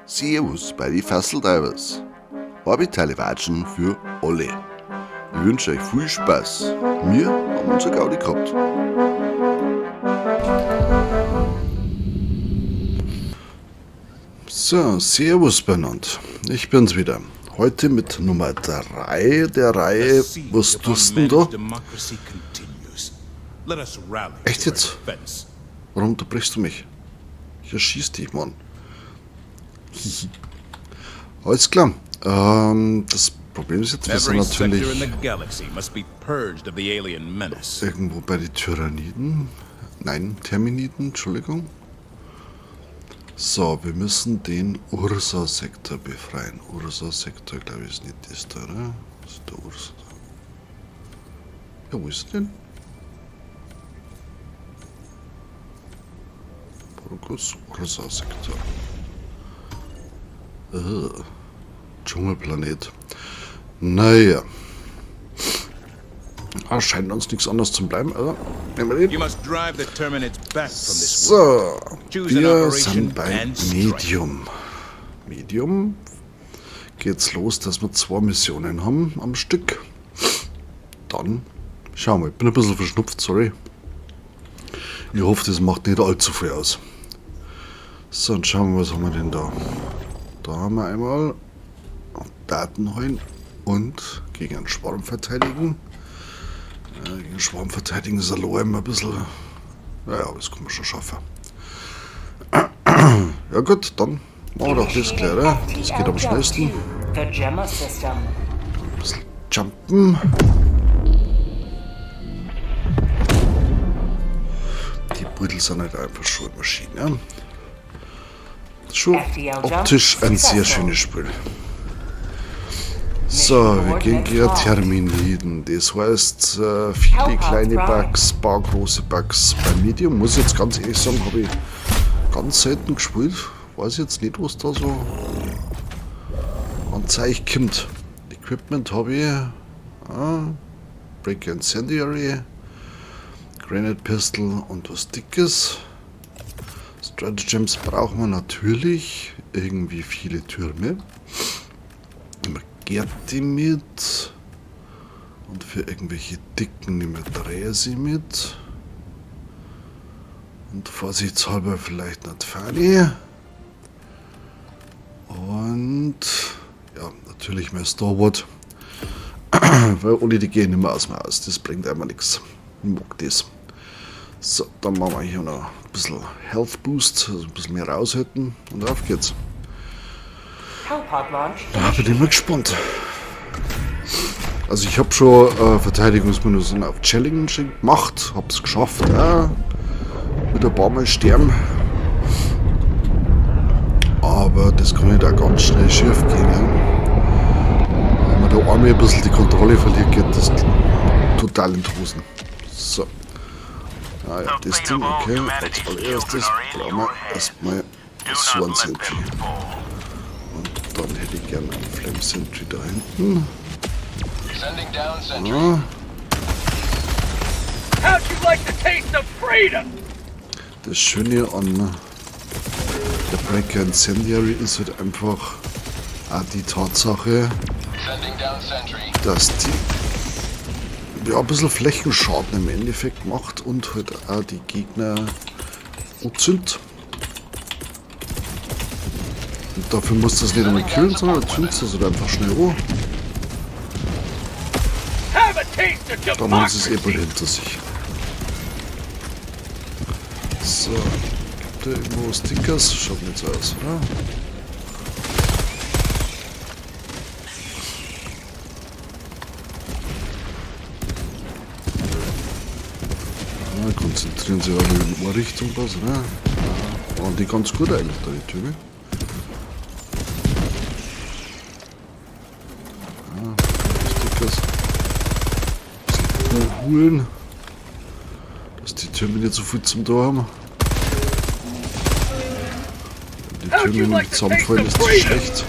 Servus bei die Fasseldivers. Orbitale Watschen für alle. Ich wünsche euch viel Spaß. Wir haben unser Gaudi gehabt. So, Servus beieinander. Ich bin's wieder. Heute mit Nummer 3 der Reihe. Was tust du denn da? Echt jetzt? Warum unterbrichst du mich? Ich erschieß dich, Mann. Alles klar. Das Problem ist jetzt, wir sind natürlich irgendwo bei den Tyranniden. Nein, Terminiden, Entschuldigung. So, wir müssen den Ursa-Sektor befreien. Ursa-Sektor, glaube ich, ist nicht das da, oder? Das ist der Ursa. Ja, wo ist er denn? Borgos Ursa-Sektor. Dschungelplanet. Naja. Scheint uns nichts anderes zu bleiben, also nehmen wir den. So, wir sind bei Medium. Medium geht's los, dass wir 2 Missionen haben am Stück. Dann schauen wir, ich bin ein bisschen verschnupft, sorry. Ich hoffe, das macht nicht allzu viel aus. So, und schauen wir, was haben wir denn da? Da haben wir einmal Daten holen und gegen einen Schwarm verteidigen. Gegen Schwarm verteidigen ist allein immer ein bisschen. Naja, aber das kann man schon schaffen. Ja gut, dann machen wir doch das gleich, oder? Das geht am schnellsten. Ein bisschen jumpen. Die Beutel sind halt einfach schon Maschinen, ja? Schon optisch ein sehr schönes Spiel. So, wir gehen gegen Terminiden. Das heißt, viele kleine Bugs, ein paar große Bugs. Bei Medium, muss ich jetzt ganz ehrlich sagen, habe ich ganz selten gespielt. Weiß jetzt nicht, was da so an Zeich kommt. Equipment habe ich. Break Incendiary, Granite Pistol und was Dickes. Stratagems brauchen wir natürlich. Irgendwie viele Türme. Gerti mit. Und für irgendwelche Dicken nehmen wir Dräse mit. Und vorsichtshalber vielleicht eine Fanny. Und ja, natürlich mehr Starboard. Weil ohne die gehen nicht mehr aus dem Haus. Das bringt einmal nichts. Ich mag das. So, dann machen wir hier noch ein bisschen Health Boost, also ein bisschen mehr raushalten und auf geht's. Da bin ich mal gespannt. Also ich habe schon Verteidigungsminus auf Challenge gemacht, hab's geschafft, mit ein paar Mal sterben. Aber das kann nicht auch ganz schnell schief gehen. Wenn man da einmal ein bisschen die Kontrolle verliert, geht das total in die Hosen. So. Ah ja, das Ding, okay. Als allererstes brauchen wir erstmal Swan Sentry. Und dann hätte ich gerne einen Flame Sentry da hinten. Das Schöne an der Breaker Incendiary ist halt einfach auch die Tatsache, dass die ein bisschen Flächenschaden im Endeffekt macht und halt auch die Gegner gut sind. Und dafür muss das nicht einmal killen, sondern du zündest das halt einfach schnell an. Dann haben sie es eh bald hinter sich. So, gibt da irgendwo Stickers? Schaut nicht so aus, oder? Konzentrieren Sie alle in eine Richtung was, ne? Ja, waren die ganz gut eigentlich, da die Türme. Stickers. Bisschen holen. Dass die Türme nicht so viel zum Tor haben. Wenn die Türme nicht zusammenfallen, ist das schlecht.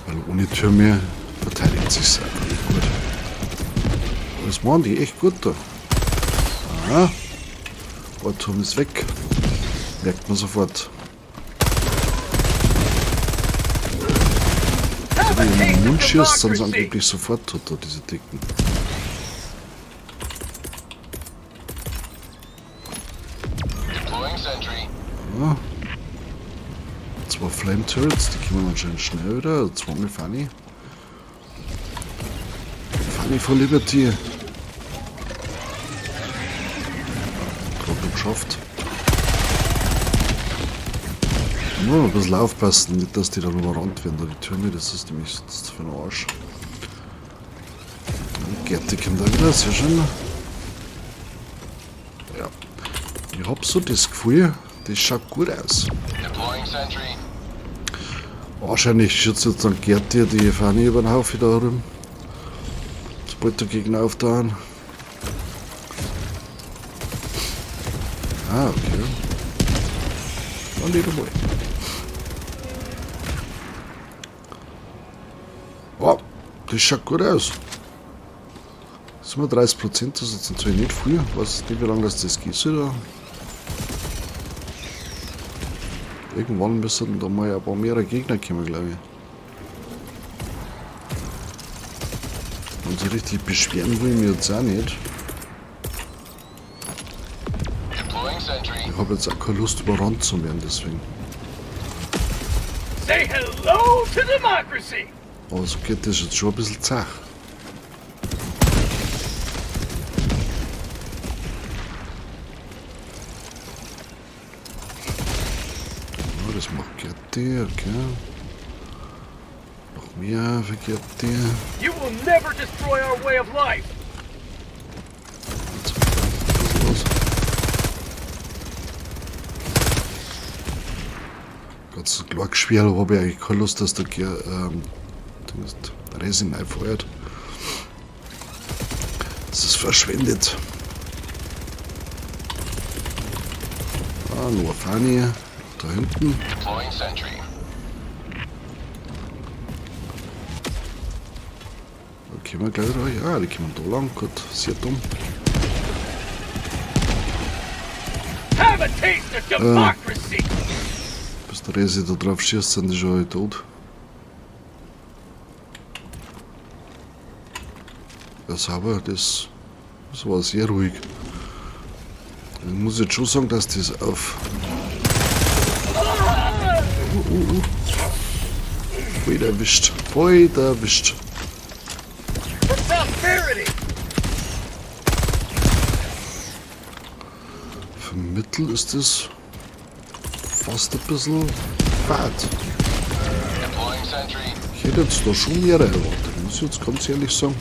Weil ohne Türme verteidigt sich es einfach nicht gut. Das machen die echt gut da. Aha. Der Turm ist weg. merkt man sofort. Wenn du in den Mund schießt, sind sie angeblich sofort tot, da, diese Dicken. Ja. 2 Flame Turrets, die kommen anscheinend schnell wieder. Also 2 mit Fanny. Fanny von Liberty. Gerade noch geschafft. Nur ein bisschen aufpassen, nicht dass die dann überrannt werden, da die Türme, das ist nämlich sonst für den Arsch. Die Gerti kommt da wieder, sehr schön. Ja. Ich hab so das Gefühl, das schaut gut aus. Wahrscheinlich schützt jetzt dann Gerti die Fanny über den Haufen da rum. Sobald der Gegner auftauchen. Ah, okay. Dann nicht einmal. Oh, das schaut gut aus. 37%, das ist jetzt natürlich nicht viel. Ich weiß nicht, wie lange das geht soll. Irgendwann müssen da mal ein paar mehrere Gegner kommen, glaube ich. Und so richtig beschweren will ich mich jetzt auch nicht. Ich habe jetzt auch keine Lust, überrannt zu werden, deswegen. Say hello to democracy! Aber so geht das jetzt schon ein bisschen zach. Ja, das macht Gerti, okay. Noch mehr für Gerti. You will never destroy our way of life! Was ist los? Ganz klar schwer, aber habe ich eigentlich keine Lust, dass der Resin einfeuert. Das ist verschwendet. Ah, nur Fanny. Da hinten. Da kommen wir gleich rein. Ja, die kommen da lang. Gut, sehr dumm. Have a taste of democracy! Bis der Resi da drauf schießt, sind die schon alle tot. Ja, sauber, das war sehr ruhig. Ich muss jetzt schon sagen, dass das auf. Voll erwischt. Voll erwischt. For prosperity! Für Mittel ist das fast ein bisschen fad. Ich hätte jetzt da schon mehr erwartet, muss ich jetzt ganz ehrlich sagen.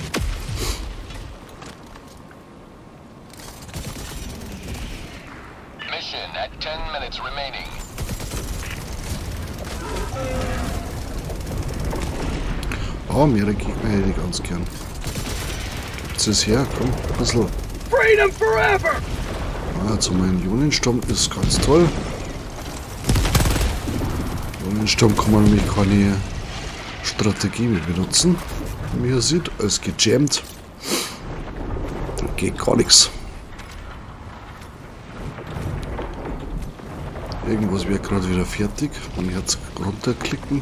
Ah, mehrere Gegner hätte ich ganz gern. Gibt's das her? Komm, ein bisschen. Freedom forever! Ah, jetzt haben wir einen Ionensturm, das ist ganz toll. Ionensturm kann man nämlich keine Strategie mehr benutzen. Wie man hier sieht, alles gejammt. Geht gar nichts. Irgendwas wäre gerade wieder fertig. Man jetzt runterklicken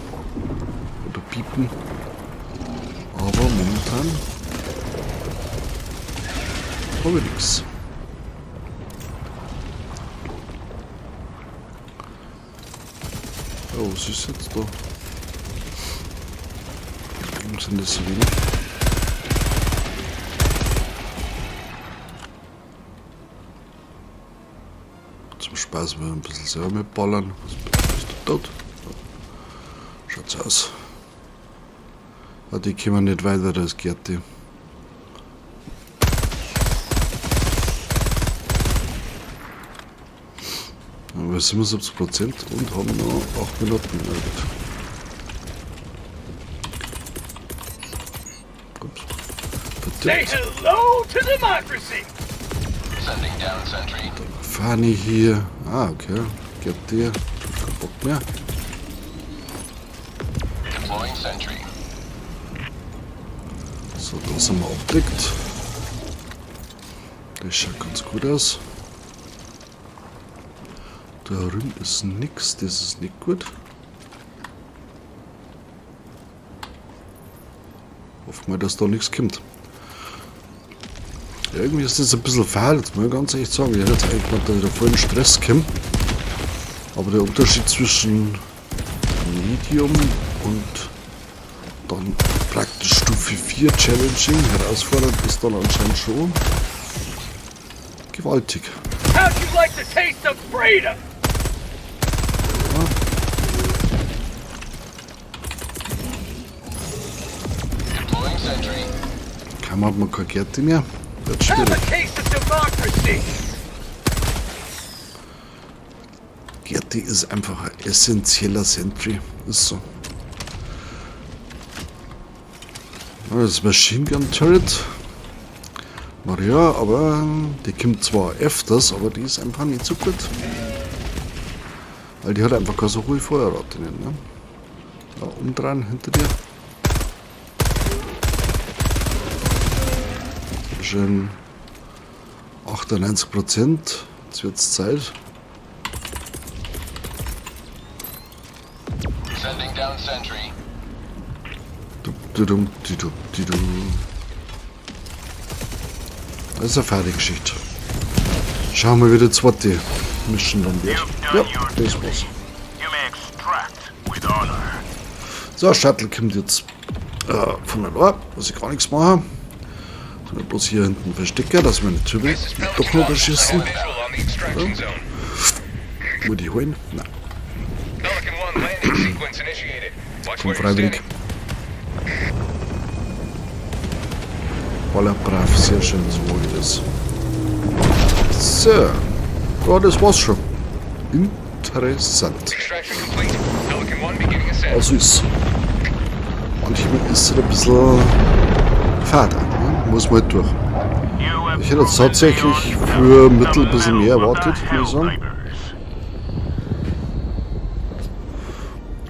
oder piepen. Aber momentan habe ich nichts. Oh, was ist jetzt da? Warum sind das so wenig? Zum Spaß mal ein bisschen selber mitballern. Bist du tot? Schaut's aus. Ah, die kommen nicht weiter als Gerti. Aber 77% und haben noch 8 Minuten. Gut. Say hello to democracy! Sending down sentry. Fanny hier. Ah, okay. Gerti. Kein Bock mehr. Deploying sentry. So, da sind wir abdeckt. Das schaut ganz gut aus. Da herum ist nix, das ist nicht gut. Hoffen wir, dass da nichts kommt. Ja, irgendwie ist das ein bisschen fahl, jetzt muss ich ganz ehrlich sagen. Ich hätte jetzt eigentlich gedacht, dass ich da voll in Stress komme. Aber der Unterschied zwischen Medium und dann praktisch Stufe 4 Challenging, herausfordernd, ist dann anscheinend schon gewaltig. How'd you like the taste of freedom? Deploying sentry. Kaum hat man keine Gärte mehr. Wird Have a schwierig. taste of democracy. Gärte ist einfach ein essentieller Sentry. Ist so. Ja, das Machine Gun Turret. Maria, aber die kommt zwar öfters, aber die ist einfach nicht so gut. Weil die hat einfach keine so hohe Feuerrate. Ne? Da umdrehen hinter dir. Schön 98%. Jetzt wird es Zeit. Sending down sentry. Das ist eine Fertiggeschichte. Schauen wir, wie die zweite Mission dann wird. Ja, das war's. So, Shuttle kommt jetzt von der Ohr, muss ich gar nichts machen. Sondern bloß hier hinten verstecken, dass wir nicht drüber doch noch überschießen. Ja. Muss ich holen? Nein. Komm freiwillig. Voller brav, sehr schön, so wie das. So, ja, das war's schon. Interessant. Also ist manchmal ist es ein bisschen fad, ne? Muss man halt durch. Ich hätte jetzt tatsächlich für Mittel ein bisschen mehr erwartet, muss ich sagen.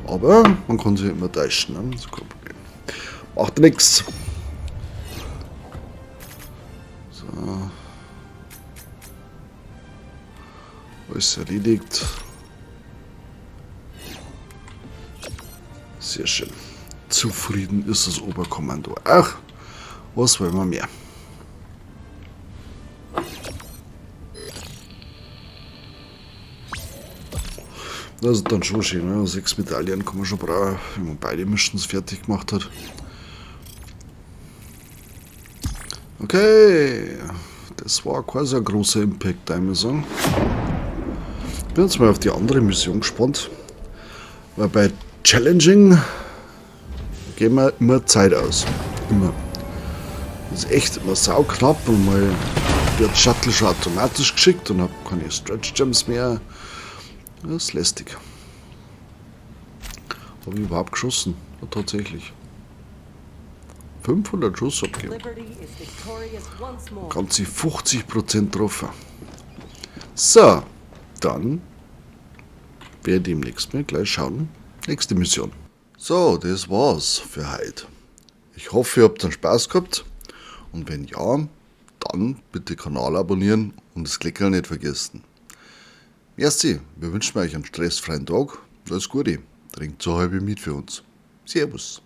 Aber man kann sich immer täuschen, ne? Das ist kein Problem. Macht nichts. So. Alles erledigt. Sehr schön. Zufrieden ist das Oberkommando. Ach, was wollen wir mehr? Das ist dann schon schön, ne? 6 Medaillen kann man schon brauchen, wenn man beide Missions fertig gemacht hat. Okay, das war quasi ein großer Impact, da muss ich sagen. Ich bin jetzt mal auf die andere Mission gespannt. Weil bei Challenging gehen wir immer Zeit aus. Immer. Das ist echt immer sauknapp und mal wird Shuttle schon automatisch geschickt und habe keine Stretch Jumps mehr. Das ist lästig. Habe ich überhaupt geschossen? Ja, tatsächlich. 500 Schuss abgegeben. Ganze 50% getroffen. So, dann werde ich demnächst mal gleich schauen. Nächste Mission. So, das war's für heute. Ich hoffe, ihr habt dann Spaß gehabt. Und wenn ja, dann bitte Kanal abonnieren und das Klicken nicht vergessen. Merci, wir wünschen euch einen stressfreien Tag. Alles Gute. Trinkt so halbe mit für uns. Servus.